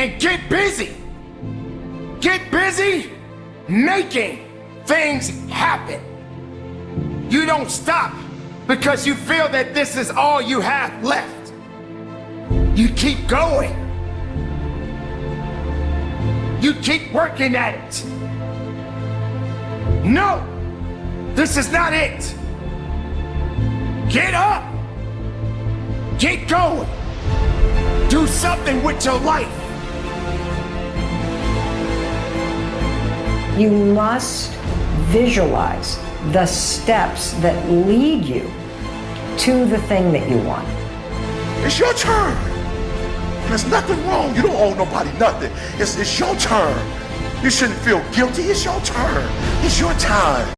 and get busy. Get busy making things happen. You don't stop because you feel that this is all you have left. You keep going. You keep working at it. No, this is not it. Get up. Get going. Do something with your life. You must visualize the steps that lead you to the thing that you want. It's your turn. There's nothing wrong. You don't owe nobody nothing. It's your turn. You shouldn't feel guilty. It's your turn. It's your time.